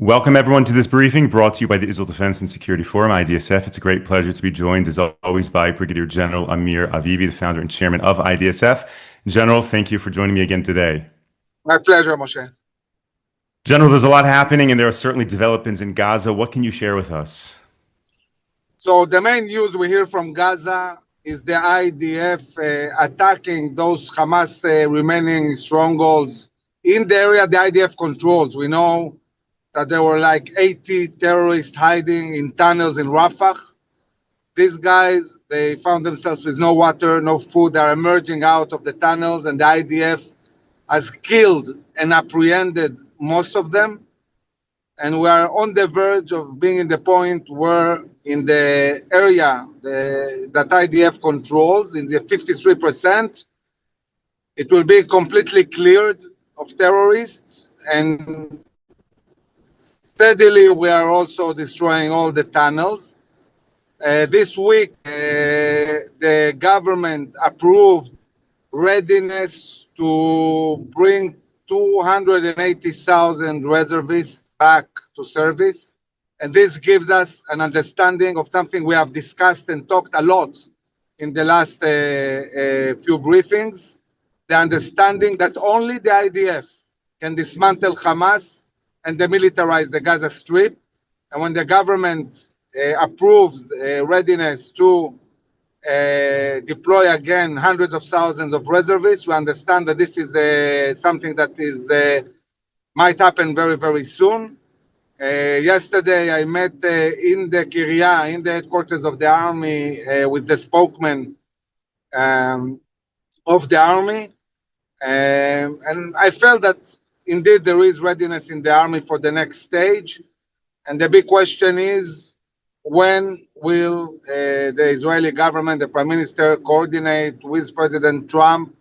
Welcome, everyone, to this briefing brought to you by the Israel Defense and Security Forum, IDSF. It's a great pleasure to be joined, as always, by Brigadier General Amir Avivi, the founder and chairman of IDSF. General, thank you for joining me again today. My pleasure, Moshe. General, there's a lot happening, and there are certainly developments in Gaza. What can you share with us? So the main news we hear from Gaza is the IDF attacking those Hamas remaining strongholds in the area the IDF controls. We know that there were like 80 terrorists hiding in tunnels in Rafah. These guys, they found themselves with no water, no food. They're emerging out of the tunnels, and the IDF has killed and apprehended most of them. And we are on the verge of being in the point where in the area that IDF controls, in the 53%, it will be completely cleared of terrorists. And steadily, we are also destroying all the tunnels. This week, the government approved readiness to bring 280,000 reservists back to service. And this gives us an understanding of something we have discussed and talked a lot in the last few briefings, the understanding that only the IDF can dismantle Hamas and demilitarize the Gaza Strip. And when the government approves readiness to deploy again hundreds of thousands of reservists, we understand that this is something that is might happen very, very soon. Yesterday, I met in the Kiryat, in the headquarters of the army, with the spokesman of the army. And I felt that indeed there is readiness in the army for the next stage. And the big question is, when will the Israeli government, the Prime Minister, coordinate with President Trump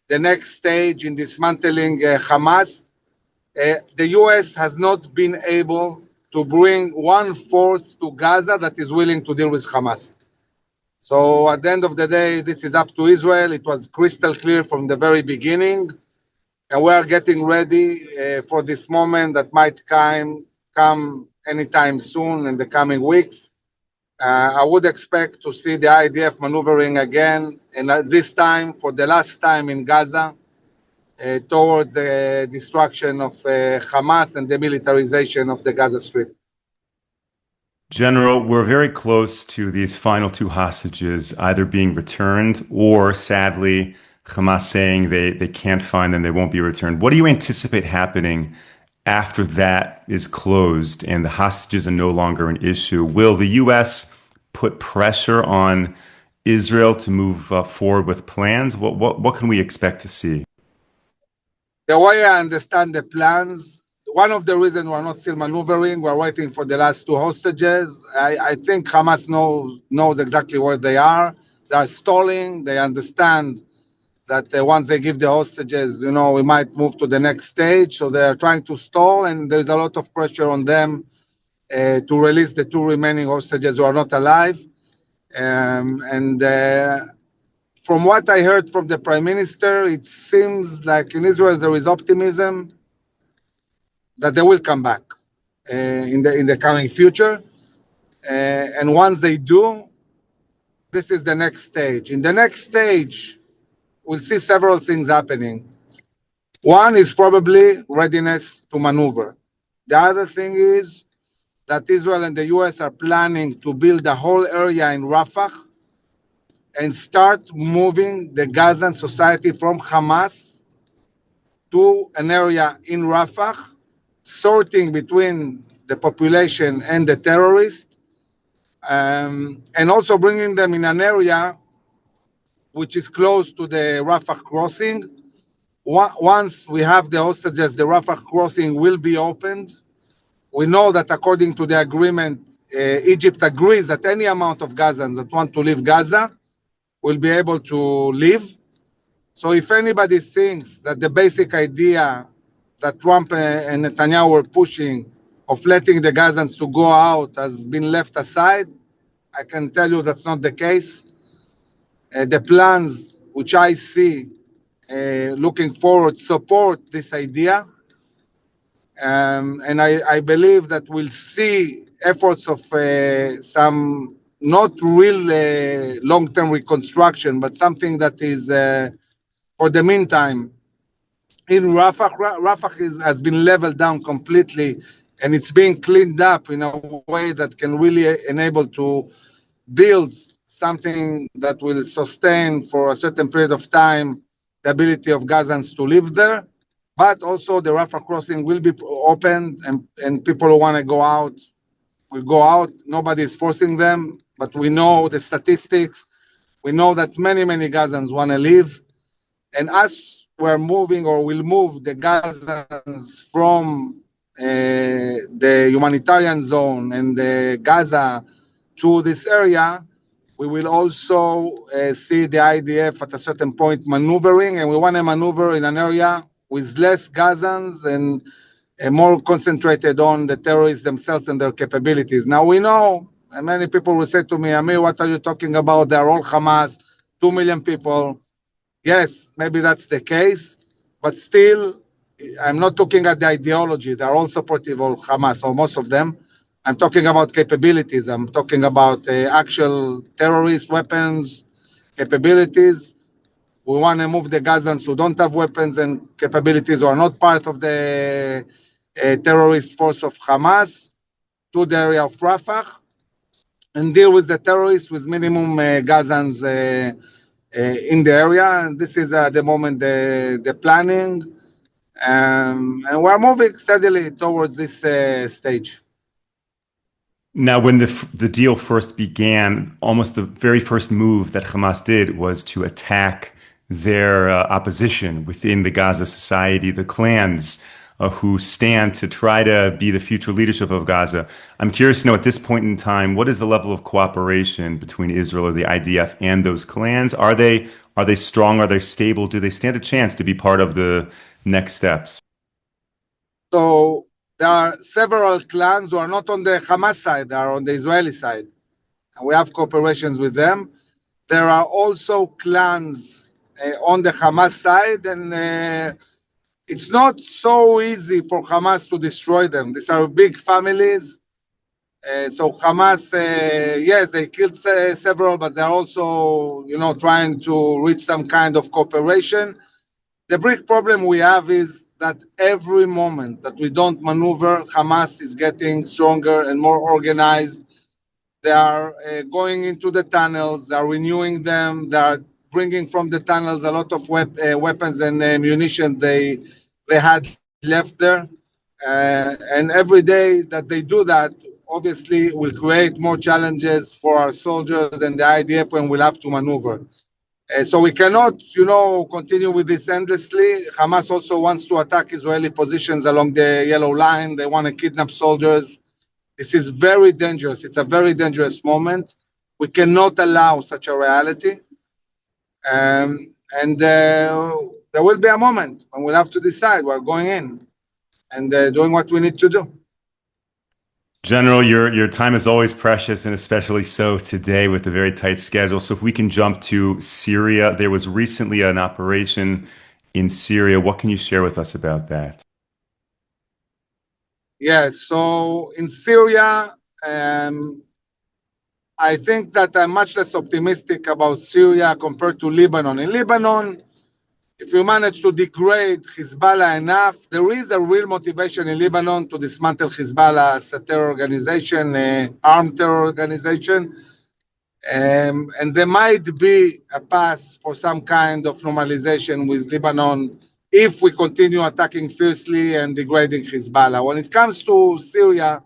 the next stage in dismantling Hamas? The US has not been able to bring one force to Gaza that is willing to deal with Hamas. So at the end of the day, this is up to Israel. It was crystal clear from the very beginning. And we are getting ready for this moment that might come anytime soon in the coming weeks. I would expect to see the IDF maneuvering again, and this time, for the last time in Gaza, towards the destruction of Hamas and the militarization of the Gaza Strip. General, we're very close to these final two hostages either being returned or, sadly, Hamas saying they can't find them, they won't be returned. What do you anticipate happening after that is closed and the hostages are no longer an issue? Will the U.S. put pressure on Israel to move forward with plans? What can we expect to see? The way I understand the plans, one of the reasons we're not still maneuvering, we're waiting for the last two hostages. I think Hamas knows exactly where they are. They are stalling. They understand that once they give the hostages, we might move to the next stage. So they are trying to stall, and there's a lot of pressure on them to release the two remaining hostages who are not alive. From what I heard from the Prime Minister, it seems like in Israel there is optimism that they will come back in the coming future. And once they do, this is the next stage. In the next stage, we'll see several things happening. One is probably readiness to maneuver. The other thing is that Israel and the US are planning to build a whole area in Rafah and start moving the Gazan society from Hamas to an area in Rafah, sorting between the population and the terrorists, and also bringing them in an area which is close to the Rafah crossing. Once we have the hostages, the Rafah crossing will be opened. We know that according to the agreement, Egypt agrees that any amount of Gazans that want to leave Gaza will be able to leave. So if anybody thinks that the basic idea that Trump and Netanyahu were pushing of letting the Gazans to go out has been left aside, I can tell you that's not the case. The plans which I see looking forward support this idea. And I believe that we'll see efforts of some not real long-term reconstruction, but something that is for the meantime. In Rafah, has been leveled down completely, and it's being cleaned up in a way that can really enable to build something that will sustain for a certain period of time the ability of Gazans to live there. But also the Rafah crossing will be opened, and people who want to go out will go out. Nobody is forcing them, but we know the statistics. We know that many Gazans want to leave. And as we're moving or will move the Gazans from the humanitarian zone and the Gaza to this area, we will also see the IDF at a certain point maneuvering, and we want to maneuver in an area with less Gazans and more concentrated on the terrorists themselves and their capabilities. Now we know, and many people will say to me, Amir, what are you talking about? They're all Hamas, 2 million people. Yes, maybe that's the case, but still, I'm not looking at the ideology. They're all supportive of Hamas, or most of them. I'm talking about capabilities. I'm talking about actual terrorist weapons, capabilities. We want to move the Gazans who don't have weapons and capabilities or are not part of the terrorist force of Hamas to the area of Rafah and deal with the terrorists with minimum Gazans in the area. And this is at the moment the planning. And we're moving steadily towards this stage. Now, when the deal first began, almost the very first move that Hamas did was to attack their opposition within the Gaza society, the clans who stand to try to be the future leadership of Gaza. I'm curious to know at this point in time, what is the level of cooperation between Israel or the IDF and those clans? Are they strong? Are they stable? Do they stand a chance to be part of the next steps? So there are several clans who are not on the Hamas side, they are on the Israeli side. And we have cooperations with them. There are also clans on the Hamas side, and it's not so easy for Hamas to destroy them. These are big families. So Hamas, yes, they killed several, but they're also, trying to reach some kind of cooperation. The big problem we have is that every moment that we don't maneuver, Hamas is getting stronger and more organized. They are going into the tunnels, they are renewing them, they are bringing from the tunnels a lot of weapons and munitions they had left there. And every day that they do that, obviously will create more challenges for our soldiers and the IDF when we'll have to maneuver. So we cannot, continue with this endlessly. Hamas also wants to attack Israeli positions along the yellow line. They want to kidnap soldiers. This is very dangerous. It's a very dangerous moment. We cannot allow such a reality. And there will be a moment when we'll have to decide we're going in and doing what we need to do. General, your time is always precious, and especially so today with a very tight schedule. So if we can jump to Syria, there was recently an operation in Syria. What can you share with us about that? Yes, so in Syria, I think that I'm much less optimistic about Syria compared to Lebanon. In Lebanon, if you manage to degrade Hezbollah enough, there is a real motivation in Lebanon to dismantle Hezbollah as a terror organization, armed terror organization. And there might be a path for some kind of normalization with Lebanon if we continue attacking fiercely and degrading Hezbollah. When it comes to Syria,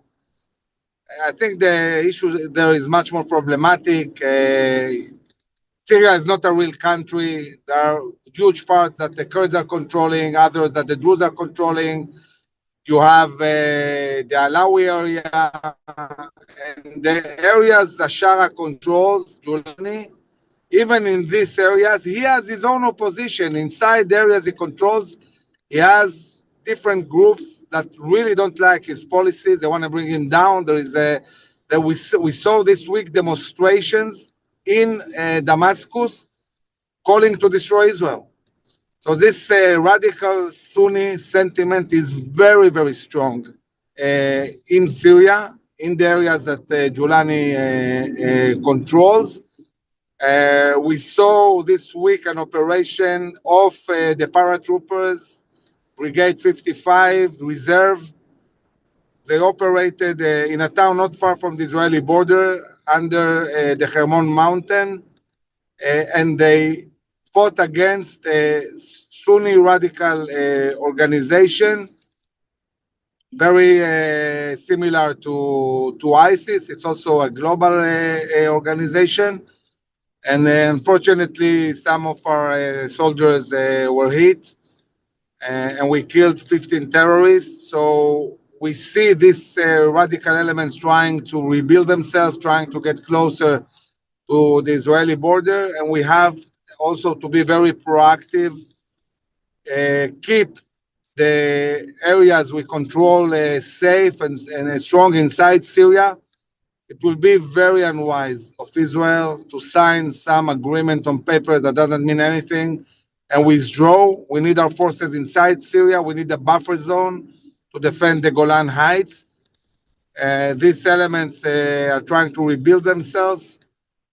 I think the issue there is much more problematic. Syria is not a real country. There are huge parts that the Kurds are controlling, others that the Druze are controlling. You have the Alawi area, and the areas Ashara controls, Julani. Even in these areas, he has his own opposition. Inside the areas he controls, he has different groups that really don't like his policies. They want to bring him down. We saw this week demonstrations in Damascus calling to destroy Israel. So this radical Sunni sentiment is very, very strong in Syria, in the areas that Julani controls. We saw this week an operation of the paratroopers, Brigade 55, Reserve. They operated in a town not far from the Israeli border under the Hermon mountain, and they fought against a Sunni radical organization, very similar to ISIS. It's also a global organization. And unfortunately, some of our soldiers were hit, and we killed 15 terrorists. So we see these radical elements trying to rebuild themselves, trying to get closer to the Israeli border, and we have also to be very proactive, keep the areas we control safe and strong inside Syria. It will be very unwise of Israel to sign some agreement on paper that doesn't mean anything and withdraw. We need our forces inside Syria. We need a buffer zone to defend the Golan Heights. These elements are trying to rebuild themselves,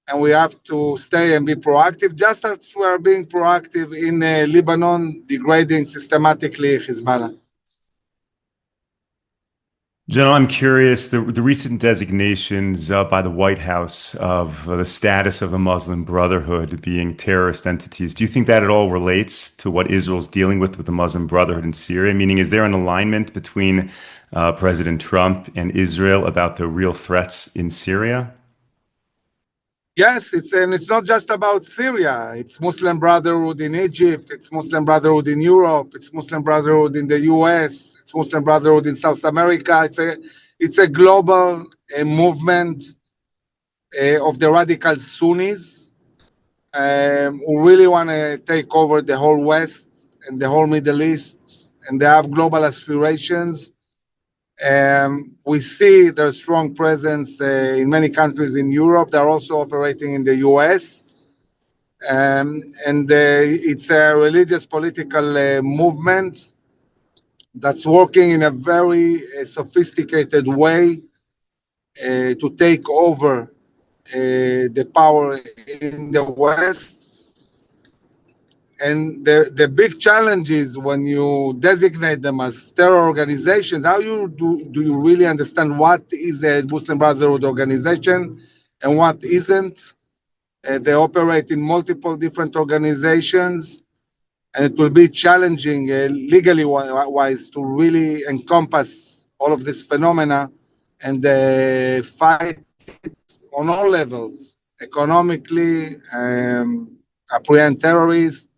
and we have to stay and be proactive, just as we are being proactive in Lebanon, degrading systematically Hezbollah. General, I'm curious, the recent designations by the White House of the status of the Muslim Brotherhood being terrorist entities, do you think that at all relates to what Israel's dealing with the Muslim Brotherhood in Syria? Meaning, is there an alignment between President Trump and Israel about the real threats in Syria? Yes, it's not just about Syria. It's Muslim Brotherhood in Egypt. It's Muslim Brotherhood in Europe. It's Muslim Brotherhood in the U.S. It's Muslim Brotherhood in South America. It's a global movement of the radical Sunnis who really want to take over the whole West and the whole Middle East, and they have global aspirations. We see their strong presence in many countries in Europe. They're also operating in the US. And it's a religious political movement that's working in a very sophisticated way to take over the power in the West. And the big challenge is when you designate them as terror organizations, how do you really understand what is a Muslim Brotherhood organization and what isn't? They operate in multiple different organizations, and it will be challenging legally wise to really encompass all of this phenomena and fight on all levels, economically, apprehend terrorists,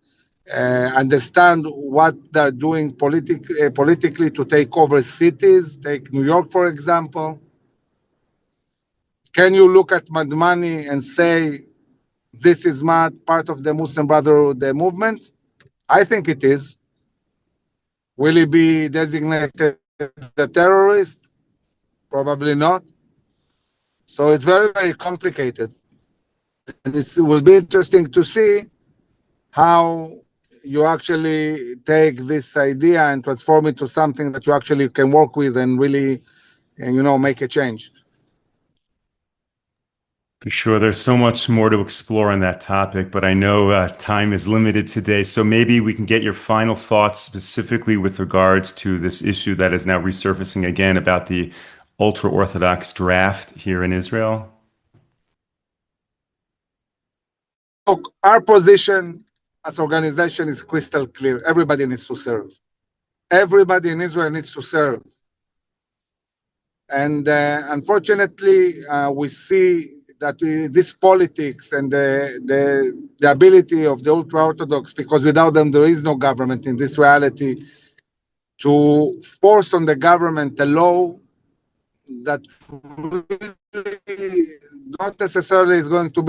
understand what they're doing politically to take over cities. Take New York, for example. Can you look at Madmani and say this is not part of the Muslim Brotherhood movement? I think it is. Will he be designated a terrorist? Probably not. So it's very, very complicated. And it will be interesting to see how you actually take this idea and transform it to something that you actually can work with and really, make a change. For sure, there's so much more to explore on that topic, but I know time is limited today. So maybe we can get your final thoughts specifically with regards to this issue that is now resurfacing again about the ultra-orthodox draft here in Israel. Look, our position as organization is crystal clear. Everybody needs to serve. Everybody in Israel needs to serve. And unfortunately, we see that this politics and the ability of the ultra-orthodox, because without them there is no government in this reality, to force on the government a law that really not necessarily is going to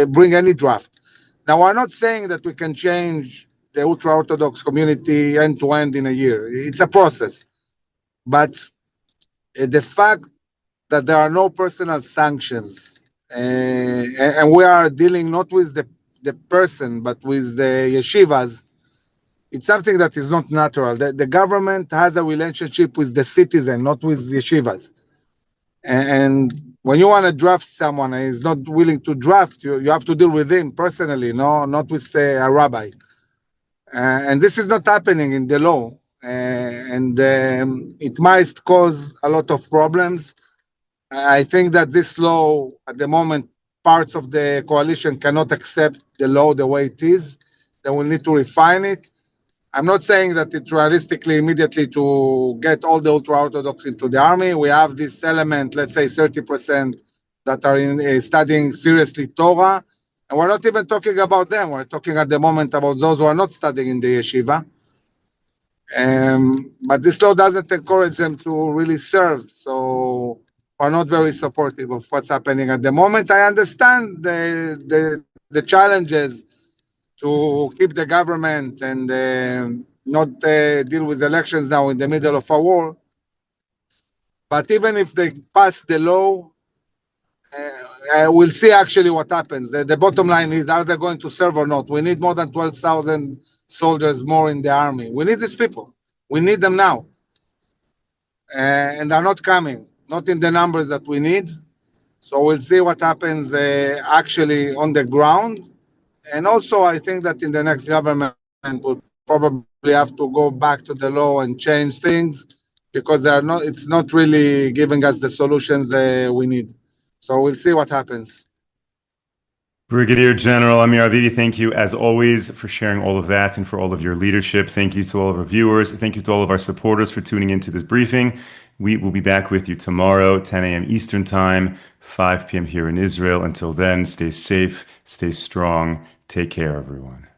bring any draft. Now, we're not saying that we can change the ultra-Orthodox community end-to-end in a year. It's a process. But the fact that there are no personal sanctions, and we are dealing not with the person, but with the yeshivas it's something that is not natural. The government has a relationship with the citizen, not with the yeshivas. And when you want to draft someone and he's not willing to draft, you have to deal with him personally, no, not with a rabbi. And this is not happening in the law. And it might cause a lot of problems. I think that this law, at the moment, parts of the coalition cannot accept the law the way it is. They will need to refine it. I'm not saying that it's realistically immediately to get all the ultra-orthodox into the army. We have this element, let's say 30% that are studying seriously Torah. And we're not even talking about them. We're talking at the moment about those who are not studying in the yeshiva. But this law doesn't encourage them to really serve. So we're not very supportive of what's happening at the moment. I understand the challenges to keep the government and not deal with elections now in the middle of a war. But even if they pass the law, we'll see actually what happens. The bottom line is, are they going to serve or not? We need more than 12,000 soldiers more in the army. We need these people. We need them now. And they're not coming, not in the numbers that we need. So we'll see what happens actually on the ground. And also, I think that in the next government, we'll probably have to go back to the law and change things because it's not really giving us the solutions we need. So we'll see what happens. Brigadier General Amir Avivi, thank you as always for sharing all of that and for all of your leadership. Thank you to all of our viewers. Thank you to all of our supporters for tuning into this briefing. We will be back with you tomorrow, 10 a.m. Eastern Time, 5 p.m. here in Israel. Until then, stay safe, stay strong. Take care, everyone.